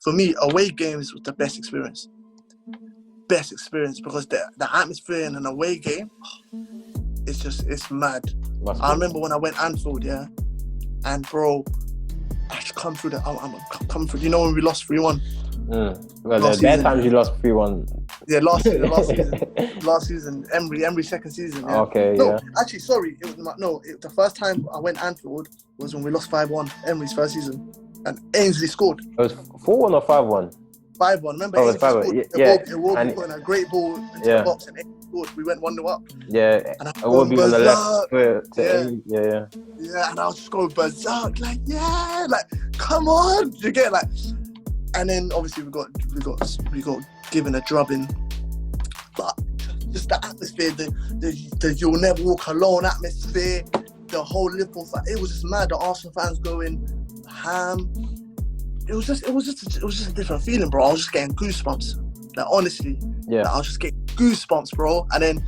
for me, away games was the best experience. Best experience because the atmosphere in an away game, it's mad. I remember when I went Anfield, yeah, and bro, I just come through the. I'm coming through. You know when we lost 3-1. Well, there times you lost 3-1. Yeah, last season, Emery second season. Yeah. Okay, no, yeah. Actually, sorry, the first time I went Anfield was when we lost 5-1, Emery's first season, and Ainsley scored. It was 4-1 or 5-1. 5-1. Remember, Ainsley scored. Iwobi put in a great ball into the box, and Ainsley scored. We went 1-0 up. Yeah, and Iwobi on the left foot to Ainsley. Yeah, and I was just going berserk, like come on, you get like. And then obviously we got given a drubbing, but just the atmosphere, the you'll never walk alone atmosphere, the whole Liverpool it was just mad. The Arsenal fans going ham. It was just a different feeling, bro. I was just getting goosebumps. Like honestly, I was just getting goosebumps, bro. And then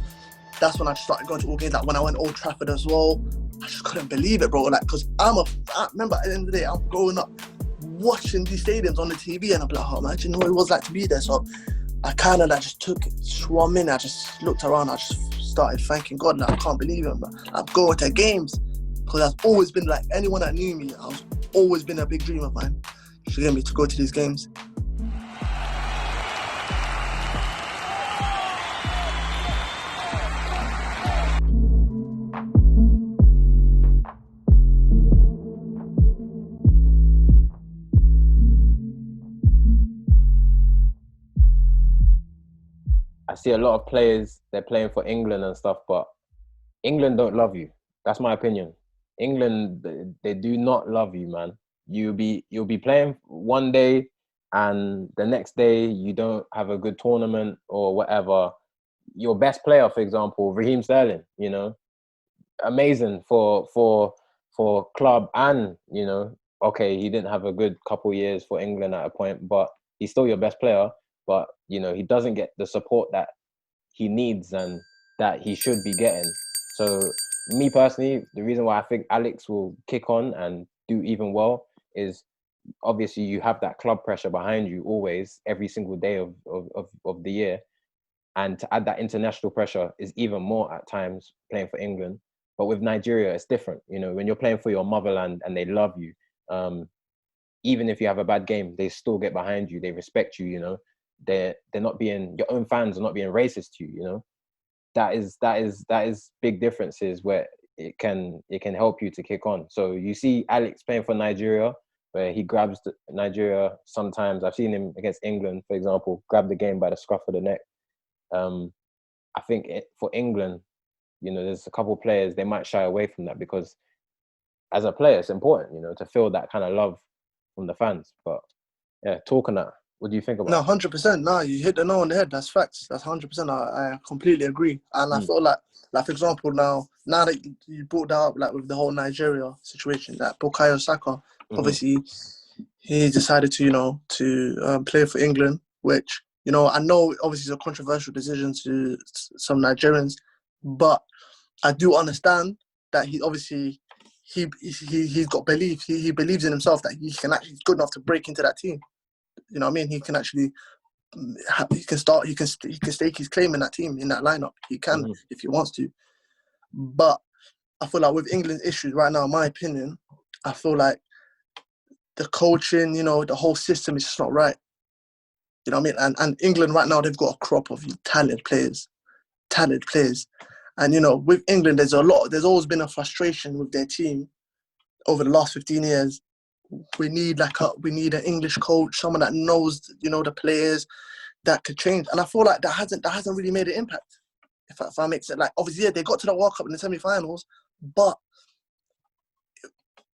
that's when I started going to all games. Like when I went Old Trafford as well, I just couldn't believe it, bro. Like because I remember at the end of the day, I'm growing up watching these stadiums on the TV, and I'm like, oh, imagine what it was like to be there. So I kind of just took it, swam in. I just looked around. I just started thanking God. Like, I can't believe it, but I'm going to games because I've always been like anyone that knew me. I've always been a big dream of mine to get me to go to these games. I see a lot of players, they're playing for England and stuff, but England don't love you. That's my opinion. England, they do not love you, man. You'll be playing one day and the next day you don't have a good tournament or whatever. Your best player, for example, Raheem Sterling, amazing for club and, okay, he didn't have a good couple years for England at a point, but he's still your best player. But, he doesn't get the support that he needs and that he should be getting. So me personally, the reason why I think Alex will kick on and do even well is obviously you have that club pressure behind you always, every single day of the year. And to add that international pressure is even more at times playing for England. But with Nigeria, it's different. When you're playing for your motherland and they love you, even if you have a bad game, they still get behind you. They respect you, They're not being, your own fans are not being racist to you, That is big differences where it can help you to kick on. So you see Alex playing for Nigeria, where he grabs Nigeria sometimes. I've seen him against England, for example, grab the game by the scruff of the neck. I think for England, there's a couple of players, they might shy away from that because as a player, it's important, to feel that kind of love from the fans. But yeah, talking that. What do you think about No, 100%. No, you hit the nail on the head. That's facts. That's 100%. I completely agree. And I feel like for example, now that you brought that up, like with the whole Nigeria situation, that Bukayo Saka, obviously, he decided to play for England, which, I know obviously it's a controversial decision to some Nigerians, but I do understand that he obviously he's got belief. He believes in himself that he's good enough to break into that team. You know what I mean? He can actually, he can stake his claim in that team, in that lineup. He can if he wants to. But I feel like with England's issues right now, in my opinion, I feel like the coaching, the whole system is just not right. You know what I mean? And England right now, they've got a crop of talented players. And, with England, there's always been a frustration with their team over the last 15 years. We need an English coach, someone that knows, the players that could change. And I feel like that hasn't really made an impact. If I make sense, like obviously they got to the World Cup in the semi-finals, but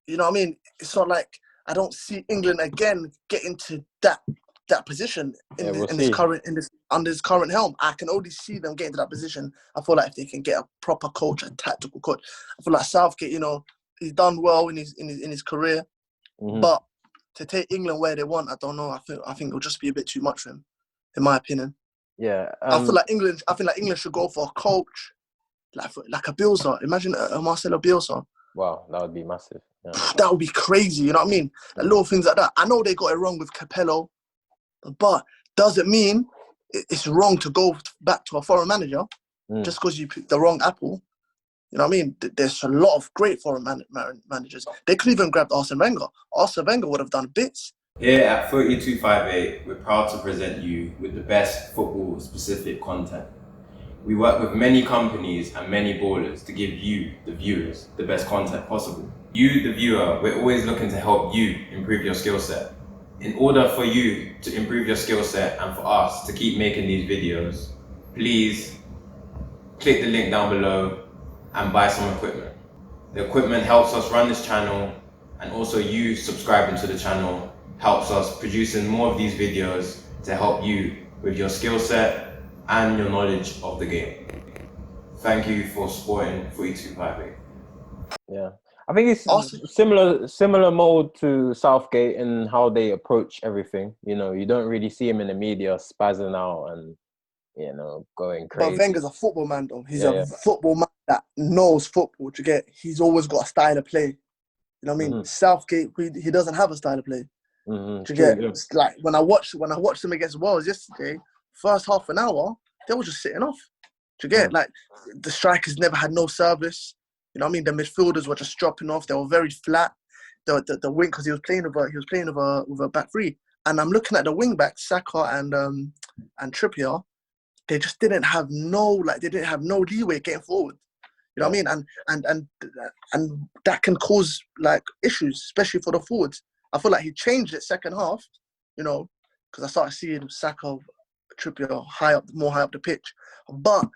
you know what I mean. It's not like I don't see England again getting to that position under this current helm. I can only see them getting to that position. I feel like if they can get a proper coach, a tactical coach, I feel like Southgate, he's done well in his career. But to take England where they want, I don't know. I think it'll just be a bit too much for him, in my opinion. Yeah, I feel like England should go for a coach like a Bielsa. Imagine a Marcelo Bielsa. Wow, that would be massive. Yeah. That would be crazy. You know what I mean? Like little things like that. I know they got it wrong with Capello. But doesn't mean it's wrong to go back to a foreign manager just because you picked the wrong apple. You know what I mean? There's a lot of great foreign managers. They could even grab Arsene Wenger. Arsene Wenger would have done bits. Here at 3258, we're proud to present you with the best football-specific content. We work with many companies and many ballers to give you, the viewers, the best content possible. You, the viewer, we're always looking to help you improve your skill set. In order for you to improve your skill set and for us to keep making these videos, please click the link down below and buy some equipment. The equipment helps us run this channel, and also you subscribing to the channel helps us producing more of these videos to help you with your skill set and your knowledge of the game. Thank you for supporting 3258. Yeah, I think it's Awesome. similar mode to Southgate in how they approach everything. You know, you don't really see him in the media spazzing out and, you know, going crazy. But Wenger's a football man, though. He's Yeah. a football man that knows football. Do you get? He's always got a style of play. You know what I mean? Southgate, he doesn't have a style of play. Do you get? Yeah. It's like when I watched them against Wales yesterday, first half an hour, they were just sitting off. Do you get? Like the strikers never had no service. You know what I mean? The midfielders were just dropping off. They were very flat. The wing, because he was playing with a back three. And I'm looking at the wing backs, Saka and Trippier. They just didn't have no leeway getting forward. You know what I mean? And that can cause like issues, especially for the forwards. I feel like he changed it second half, you know, because I started seeing Saka, Trippier more high up the pitch. But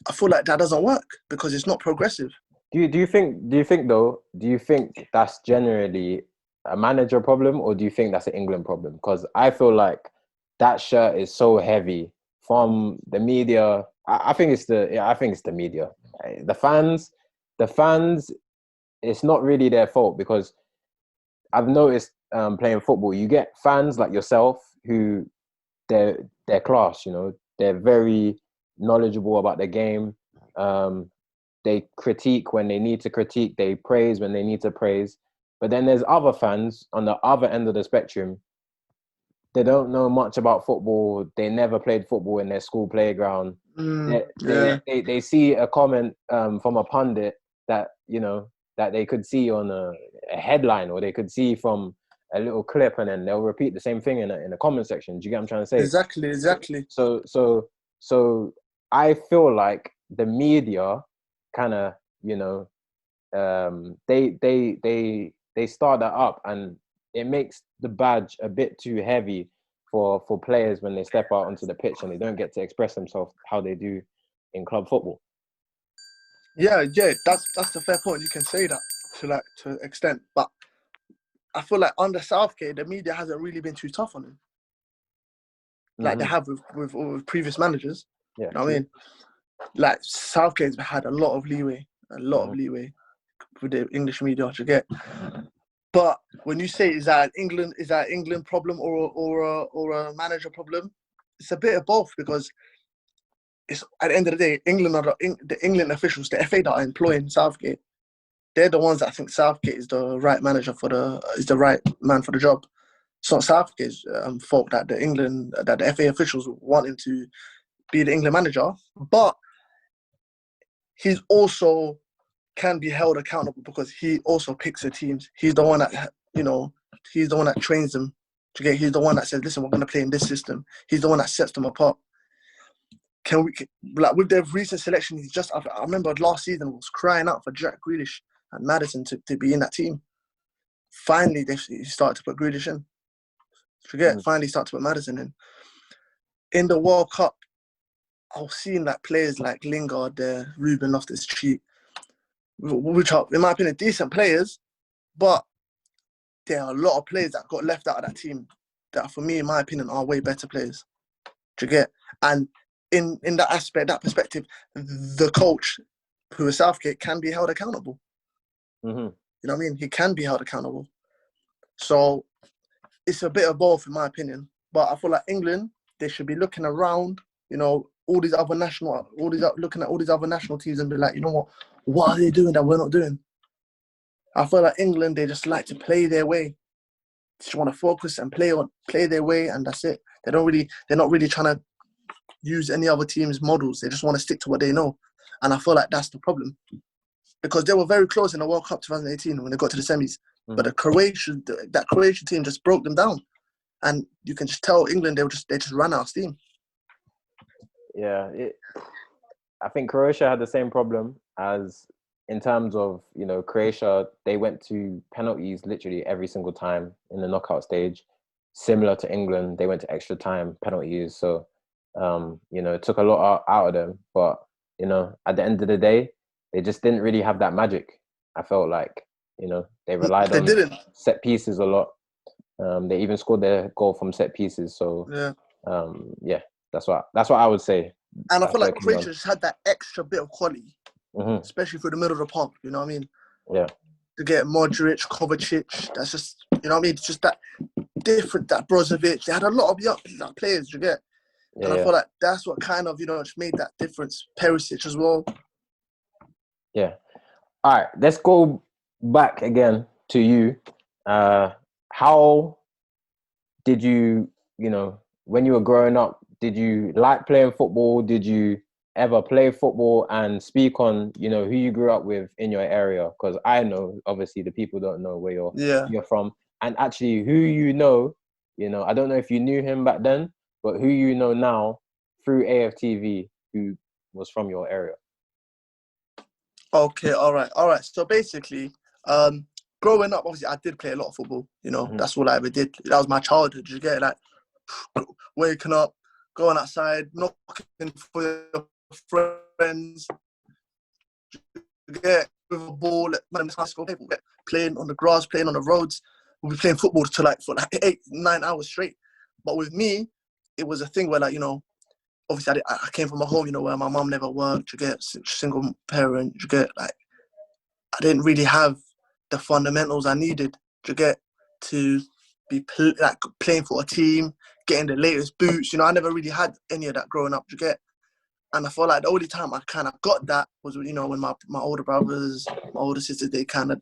I feel like that doesn't work because it's not progressive. Do you think that's generally a manager problem, or do you think that's an England problem? Because I feel like that shirt is so heavy from the media. I think it's the media. The fans, it's not really their fault, because I've noticed playing football, you get fans like yourself who they're class, you know, they're very knowledgeable about the game. They critique when they need to critique, they praise when they need to praise. But then there's other fans on the other end of the spectrum. They don't know much about football. They never played football in their school playground. They see a comment from a pundit that, you know, that they could see on a headline, or they could see from a little clip, and then they'll repeat the same thing in the comment section. Do you get what I'm trying to say? Exactly. So I feel like the media kind of, you know, they start that up, and it makes the badge a bit too heavy for players when they step out onto the pitch and they don't get to express themselves how they do in club football. Yeah, that's a fair point. You can say that to an extent, but I feel like under Southgate, the media hasn't really been too tough on him, like they have with previous managers. Yeah, you know what I mean? Like Southgate's had a lot of leeway with the English media to get. But when you say is that England problem or a manager problem, it's a bit of both, because it's at the end of the day, the England officials, the FA that are employing Southgate, they're the ones that think Southgate is the right manager is the right man for the job. It's not Southgate's fault that the FA officials want him to be the England manager, but he's also can be held accountable because he also picks the teams. He's the one that, you know, he's the one that trains them. He's the one that says, listen, we're going to play in this system. He's the one that sets them apart. Like with their recent selection, I remember last season was crying out for Jack Grealish and Maddison to be in that team. Finally, he started to put Grealish in. Finally started to put Maddison in. In the World Cup, I was seeing like players like Lingard, Ruben Loftus-Cheek, which are, in my opinion, decent players, but there are a lot of players that got left out of that team that, for me, in my opinion, are way better players. Do you get? And in that aspect, that perspective, the coach, who is Southgate, can be held accountable. You know what I mean? He can be held accountable. So it's a bit of both, in my opinion. But I feel like England, they should be looking around, you know, looking at all these other national teams and be like, you know what are they doing that we're not doing? I feel like England, they just like to play their way. just want to focus and play their way, and that's it. They're not really trying to use any other team's models. They just want to stick to what they know, and I feel like that's the problem, because they were very close in the World Cup 2018 when they got to the semis, but that Croatian team just broke them down, and you can just tell England they just ran out of steam. Yeah, I think Croatia had the same problem as, in terms of, Croatia, they went to penalties literally every single time in the knockout stage. Similar to England, they went to extra time penalties. So, it took a lot out of them. But, at the end of the day, they just didn't really have that magic. I felt like, they relied on set pieces a lot. They even scored their goal from set pieces. So, that's what I would say. And I feel like Croatia just had that extra bit of quality, especially through the middle of the park. You know what I mean? Yeah. To get Modric, Kovacic, that's just, you know what I mean? It's just that different, that Brozovic. They had a lot of young players, you get? And I feel like that's what kind of, just made that difference. Perisic as well. Yeah. All right, let's go back again to you. How did you, when you were growing up, did you like playing football? Did you ever play football? And speak on, who you grew up with in your area? Because I know, obviously, the people don't know where you're from. And actually, who I don't know if you knew him back then, but who you know now through AFTV, who was from your area. Okay, all right. So basically, growing up, obviously, I did play a lot of football. That's all I ever did. That was my childhood. You get like waking up, going outside, knocking for your friends, get with a ball at high school, playing on the grass, playing on the roads. We'll be playing football for like 8-9 hours straight. But with me, it was a thing where obviously I came from a home, where my mum never worked. You get single parent. You get I didn't really have the fundamentals I needed. You get to be playing for a team, getting the latest boots. I never really had any of that growing up. You get, and I feel like the only time I kind of got that was when my older brothers, my older sisters, they kind of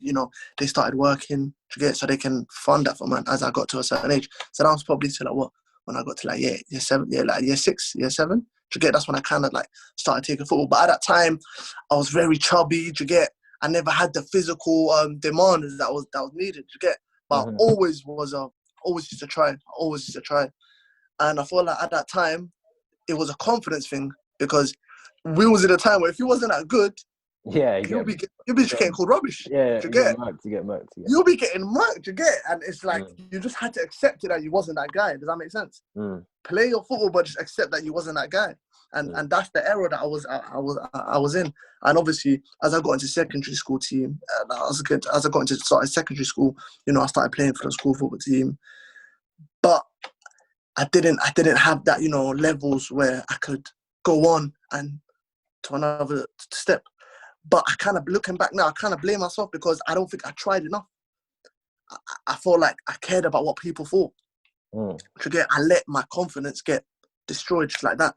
they started working. You get, so they can fund that for me as I got to a certain age. So that was probably to when I got to year 7, year 6, year 7. You get, that's when I kind of started taking football. But at that time, I was very chubby. You get, I never had the physical demands that was needed. You get, but always used to try. And I feel like at that time, it was a confidence thing, because we was in a time where if you wasn't that good, you'll be just getting called rubbish. Yeah, you get murked. You'll be getting murked. You get, and it's you just had to accept it that you wasn't that guy. Does that make sense? Play your football, but just accept that you wasn't that guy. And that's the era that I was in. And obviously, as I got into secondary school team, as I got into secondary school, I started playing for the school football team. But I didn't have that, levels where I could go on and to another step. But I kind of, looking back now, I kind of blame myself, because I don't think I tried enough. I felt like I cared about what people thought. I let my confidence get destroyed just like that.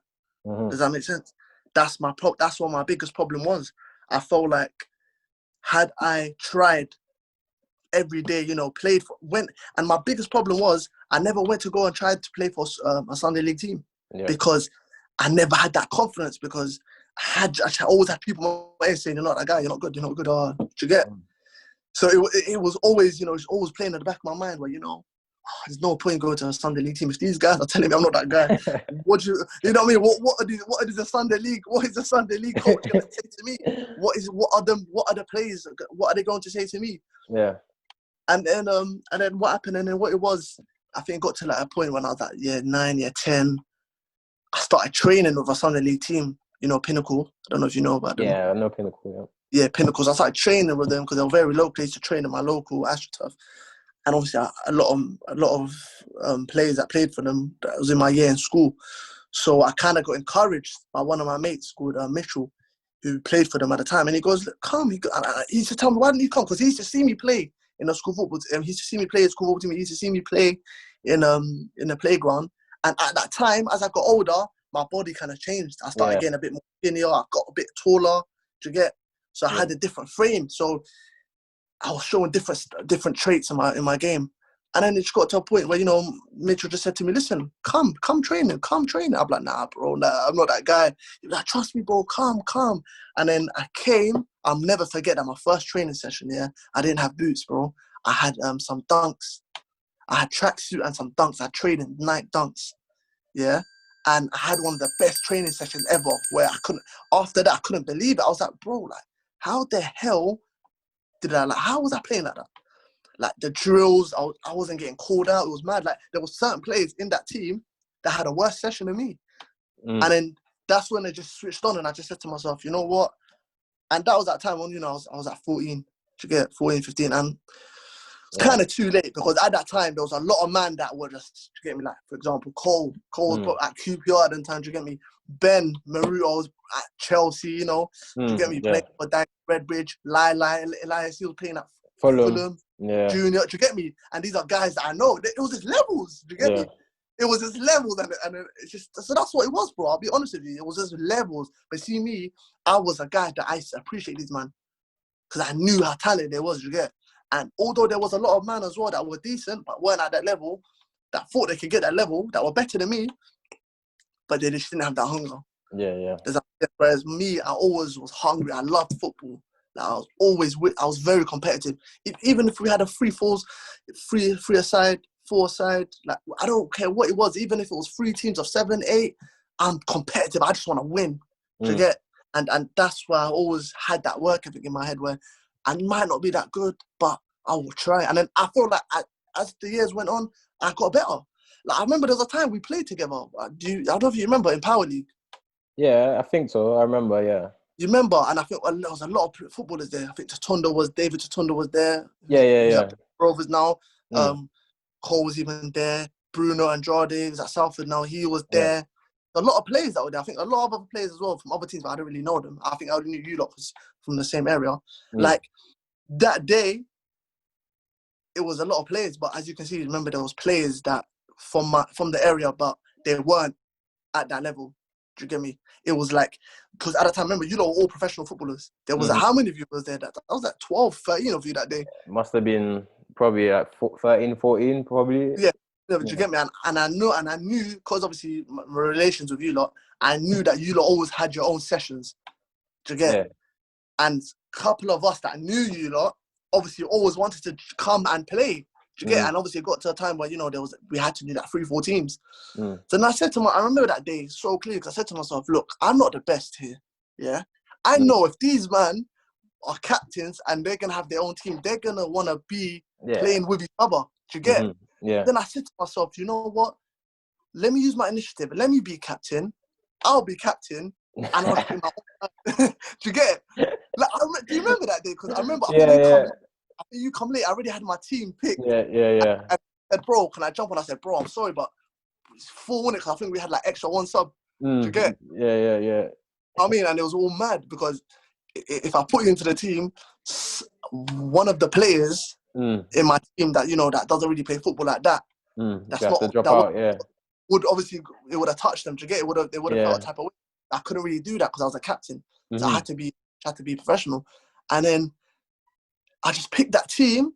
Does that make sense? That's what my biggest problem was. I felt like, had I tried every day, played for and my biggest problem was I never went to go and try to play for a Sunday League team, because I never had that confidence, because I always had people saying, "You're not that guy. You're not good. You're not good." Do you get? So it was always, it's always playing at the back of my mind where, there's no point going to a Sunday League team if these guys are telling me I'm not that guy. What do you know what I mean? What is the Sunday League? What is the Sunday League coach going to say to me? What are the players? What are they going to say to me? Yeah. And then what happened? And then what it was, I think it got to a point when I was year 9, year 10. I started training with a Sunday League team. Pinnacle. I don't know if you know about them. Yeah, I know Pinnacle. Yeah, Pinnacles. I started training with them because they were very low place to train in my local AstroTurf. And obviously, a lot of players that played for them, that was in my year in school. So I kind of got encouraged by one of my mates called Mitchell, who played for them at the time. And he goes, "Come." He used to tell me, "Why didn't you come?" Because he used to see me play in the school football team. He used to see me play in school football team. He used to see me play in the playground. And at that time, as I got older, my body kind of changed. I started getting a bit more skinnier. I got a bit taller. Do you get? So I had a different frame. So I was showing different traits in my game. And then it just got to a point where, you know, Mitchell just said to me, listen, come training. I'm like, nah, bro, nah, I'm not that guy. He's like, trust me, bro, come. And then I came. I'll never forget that my first training session, yeah, I didn't have boots, bro. I had some dunks. I had tracksuit and some dunks. I trained in Nike dunks, yeah. And I had one of the best training sessions ever where after that, I couldn't believe it. I was like, bro, like, how the hell how was I playing like that? Like the drills, I wasn't getting called out. It was mad. Like there were certain players in that team that had a worse session than me. And then that's when it just switched on, and I just said to myself, you know what? And that was that time when, you know, I was at 14, to get 14, 15, and it's kind of too late because at that time there was a lot of man that were just, to get me, like, for example, Cole was at QPR at the time, to get me, Ben Maruto was at Chelsea, you know, to get me, playing for Redbridge, Elias, he was playing at Fulham. Yeah. Junior, do you get me? And these are guys that I know. It was just levels, do you get me? It was just levels, and it's just, so that's what it was, bro. I'll be honest with you. It was just levels. But see me, I was a guy that I appreciate these man because I knew how talented they was, you get. And although there was a lot of men as well that were decent, but weren't at that level, that thought they could get that level, that were better than me, but they just didn't have that hunger. Yeah. Whereas me, I always was hungry. I loved football. Like I was very competitive. Even if we had a three aside, four aside, like I don't care what it was. Even if it was 3 teams of 7, 8, I'm competitive. I just want to win. Do you get? And that's why I always had that work ethic in my head where I might not be that good, but I will try. And then I feel like as the years went on, I got better. Like I remember there was a time we played together. I don't know if you remember in Power League. Yeah, I think so. I remember. Yeah. You remember? And I think there was a lot of footballers there. I think David Totondo was there. Yeah. Rovers now. Cole was even there. Bruno Andrade was at Salford now. He was there. A lot of players that were there. I think a lot of other players as well from other teams, but I don't really know them. I think I only knew you lot from the same area. Like that day, it was a lot of players. But as you can see, remember there was players that from the area, but they weren't at that level. Do you get me? It was like, because at the time, remember, you lot were all professional footballers. There was how many of you was there? That was like 12, 13 of you that day. Must have been probably like 13, 14, probably. Yeah. Do you get me? And I knew, because obviously my relations with you lot, I knew that you lot always had your own sessions. Do you get? Yeah. And a couple of us that knew you lot, obviously always wanted to come and play. Do you get? And obviously it got to a time where, you know, we had to do that 3-4 teams. So then I said I remember that day so clearly, because I said to myself, look, I'm not the best here. Yeah. I know if these men are captains and they're going to have their own team, they're going to want to be playing with each other. Do you get? Yeah. Then I said to myself, you know what? Let me use my initiative. Let me be captain. I'll be captain. And I'll just play my own time. Do you get? Like, do you remember that day? Because I remember I think you come late. I already had my team picked. Yeah. And I said, bro, can I jump on? I said, bro, I'm sorry, but it's 4 minutes. I think we had like extra 1 sub. Do you get? Yeah. I mean, and it was all mad because if I put you into the team, one of the players in my team that, you know, that doesn't really play football like that, that's not to drop out. Would obviously, it would have touched them. Do you get? They would have felt a type of way. I couldn't really do that because I was a captain, so I had to be professional. And then I just picked that team,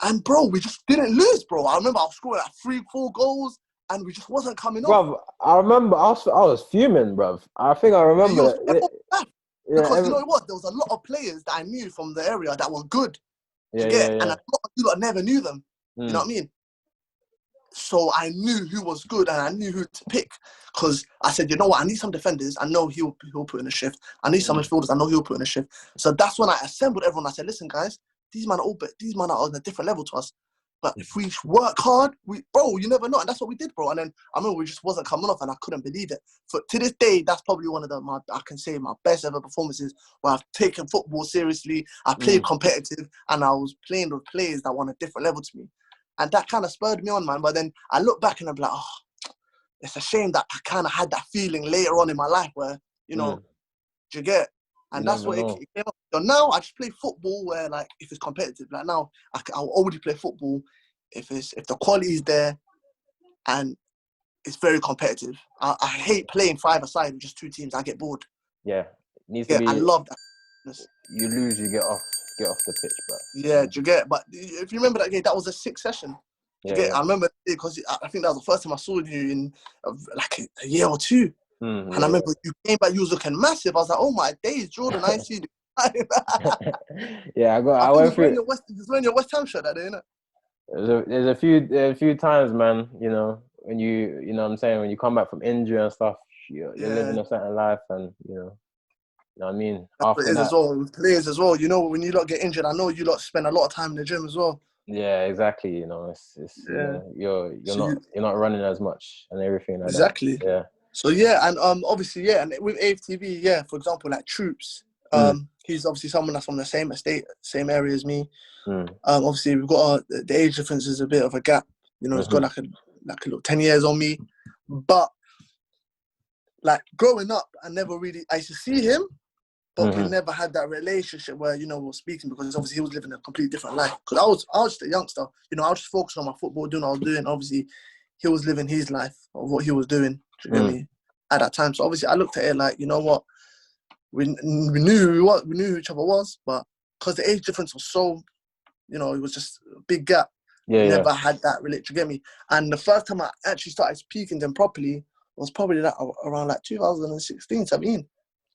and bro, we just didn't lose, bro. I remember I was scoring like 3-4 goals, and we just wasn't coming off. Bruv, I remember I was fuming, bruv. I think I remember because you know what? There was a lot of players that I knew from the area that were good. And a lot of people I never knew them. You know what I mean? So I knew who was good and I knew who to pick because I said, you know what? I need some defenders. I know he'll put in a shift. I need some midfielders. I know he'll put in a shift. So that's when I assembled everyone. I said, listen, guys, these men are on a different level to us. But if we work hard, bro, you never know. And that's what we did, bro. And then I remember we just wasn't coming off and I couldn't believe it. To this day, that's probably one of I can say my best ever performances where I've taken football seriously. I played competitive and I was playing with players that were on a different level to me. And that kind of spurred me on, man. But then I look back and I'm like, oh, it's a shame that I kind of had that feeling later on in my life where, you know, do you get? And that's what it came up. So now I just play football where, like, if it's competitive, like now I'll already play football if the quality is there and it's very competitive. I hate playing 5-a-side with just 2 teams. I get bored. Yeah, it needs to be. I love that. You lose, you get off the pitch, bro. Yeah, do you get? But if you remember that game, that was a 6 session. You get? I remember because I think that was the first time I saw you in like a year or two. And I remember you came back, you was looking massive. I was like, oh my days, Jordan, I ain't seen you. Yeah, I I think went through. he's wearing your West Ham shirt that day, innit? There's a few times, man. You know, when you know what I'm saying, when you come back from injury and stuff, you're living a certain life, and you know what I mean. That's what After it is that, as well. With players as well. You know, when you lot get injured, I know you lot spend a lot of time in the gym as well. yeah, exactly. You know, it's you Yeah. know, you're So you're not running as much and everything like that. exactly. Yeah. So yeah, and obviously yeah, and with AFTV, yeah, for example, like Troops, he's obviously someone that's from the same estate, same area as me. Obviously we've got the age difference is a bit of a gap. You know, he's got like a little 10 years on me, but like growing up, I used to see him, but we never had that relationship where, you know, we were speaking because obviously he was living a completely different life. Because I was just a youngster, you know, I was just focusing on my football, doing what I was doing. Obviously, he was living his life of what he was doing, do you get me, at that time. So obviously I looked at it like, you know what, we knew who each other was, but because the age difference was so, you know, it was just a big gap. Yeah, Never had that relationship, you get me? And the first time I actually started speaking to him properly was probably like around like 2016, 17.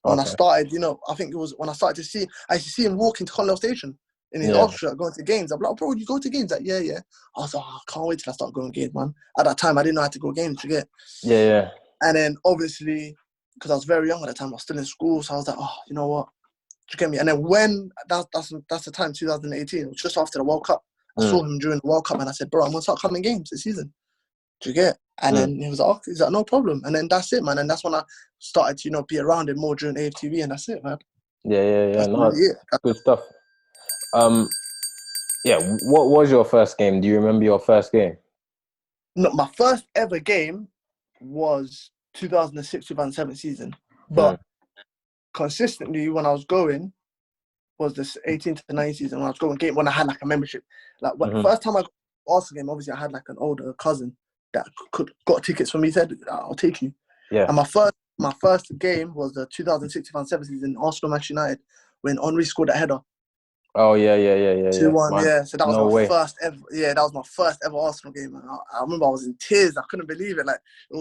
When I started, you know, I think it was when I started to see, I used to see him walking to Conwell Station in his off shirt, going to games. I'm like, bro, you go to games? Like, yeah. I was like, oh, I can't wait till I start going games, man. At that time, I didn't know how to go games, you get? Yeah. And then obviously, because I was very young at the time, I was still in school, so I was like, oh, you know what? Do you get me? And then when, that's the time, 2018, it was just after the World Cup. I saw him during the World Cup and I said, bro, I'm going to start coming games this season. Do you get? And then he was like, oh, he's like, no problem. And then that's it, man. And that's when I started to, you know, be around him more during AFTV, and that's it, man. Yeah. That's No, really it. good stuff. Yeah. What was your first game? Do you remember your first game? No, my first ever game was 2006-2007 season. But consistently when I was going was this 18 to 19 season when I was going game when I had like a membership. Like when first time I got Arsenal game, obviously I had like an older cousin that got tickets for me, said, I'll take you. Yeah. And my first game was the 2006-2007 season, Arsenal Manchester United, when Henry scored that header. Oh yeah. 2-1, Man, yeah. So that was no my way. first ever. Yeah, that was my first ever Arsenal game. And I remember I was in tears. I couldn't believe it. Like I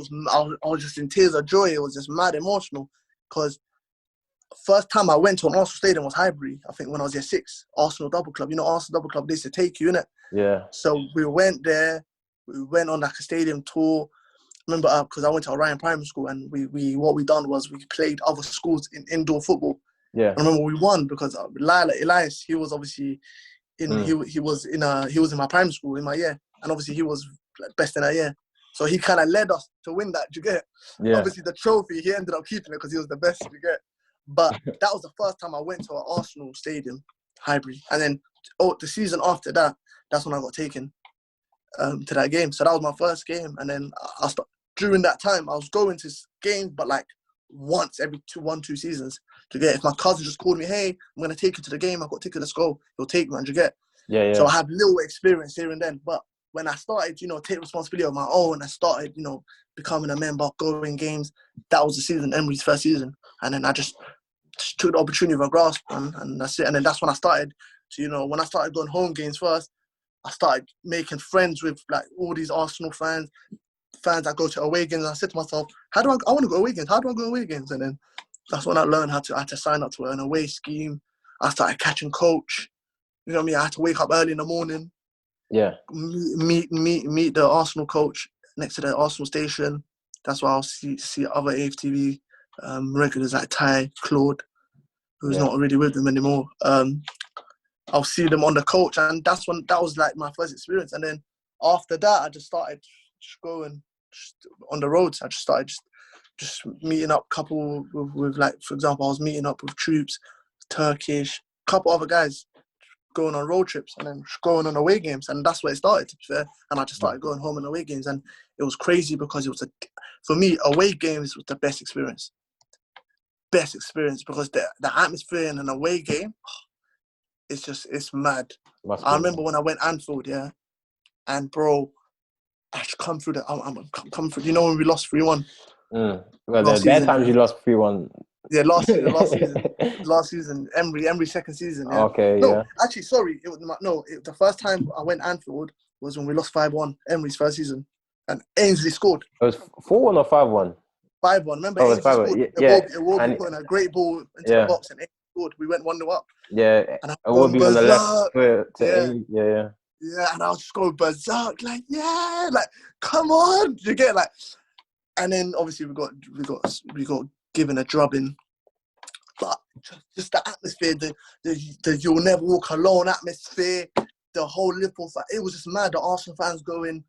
was just in tears of joy. It was just mad emotional because first time I went to an Arsenal stadium was Highbury. I think when I was year 6, Arsenal Double Club. You know, Arsenal Double Club, they used to take you, innit? Yeah. So we went there. We went on like a stadium tour. Remember, because I went to Orion Primary School, and what we done was we played other schools in indoor football. Yeah. I remember we won because Elias, he was obviously he was in my primary school in my year, and obviously he was best in our year. So he kind of led us to win that. Do you get? Yeah. Obviously the trophy he ended up keeping it because he was the best. Do you get? But that was the first time I went to an Arsenal stadium, Highbury, and then the season after that, that's when I got taken to that game. So that was my first game, and then during that time I was going to games, but like once every 2 seasons. To get, if my cousin just called me, hey, I'm gonna take you to the game, I've got tickets, let's go, he'll take me, man. Do you get? Yeah. So I have little experience here and then, but when I started, you know, take responsibility of my own, I started, you know, becoming a member, going games. That was the season, Emery's first season, and then I just took the opportunity of a grasp, and that's it. And then that's when I started to, you know, when I started going home games first, I started making friends with like all these Arsenal fans that go to away games. And I said to myself, I want to go away games. How do I go away games? And then that's when I learned how to sign up to an away scheme. I started catching coach. You know what I mean? I had to wake up early in the morning. Yeah. Meet the Arsenal coach next to the Arsenal station. That's why I'll see other AFTV regulars like Ty, Claude, who's not really with them anymore. I'll see them on the coach, and that was like my first experience. And then after that, I just started going on the roads. I just started just meeting up couple with like, for example, I was meeting up with Troops, Turkish, couple other guys, going on road trips and then going on away games, and that's where it started, to be fair. And I just started going home on away games, and it was crazy because it was for me, away games was the best experience because the atmosphere in an away game, it's mad. I remember when I went Anfield, yeah, and bro, I should come through I'm coming through. You know when we lost 3-1? Well, there times you lost 3-1. Yeah, last season, Emery second season. Yeah. Okay, no, yeah. actually, sorry, the first time I went Anfield was when we lost 5-1, Emery's first season, and Ainsley scored. It was 4-1 or 5-1. 5-1. Remember, Oh, it was Ainsley 5-1. scored. Yeah, Iwobi and put in a great ball into the yeah, box, and Ainsley scored. We went 1-0 up. yeah. And I It was will going be on the left berserk. to Yeah. Amy. Yeah. Yeah, and I was just going berserk, like, yeah, like, come on, you get like, and then obviously we got given a drubbing, but just the atmosphere, the you'll never walk alone atmosphere, the whole Liverpool it was just mad. The Arsenal fans going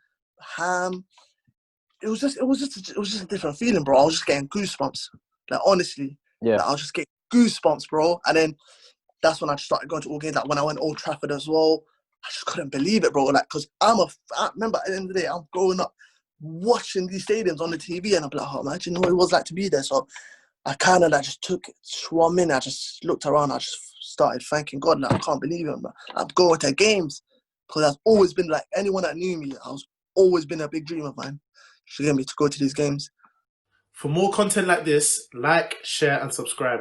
ham. It was just a different feeling, bro. I was just getting goosebumps, like honestly, Yeah. like, I was just getting goosebumps, bro. And then that's when I started going to all games. Like when I went Old Trafford as well, I just couldn't believe it, bro. Like, because I remember at the end of the day, I'm growing up watching these stadiums on the TV, and I'm like, oh, imagine what it was like to be there. So I kind of like just took it, swam in. I just looked around. I just started thanking God. Like, I can't believe it, man. I'm going to games because I've always been like anyone that knew me. I was always been a big dream of mine to get me to go to these games. For more content like this, like, share, and subscribe.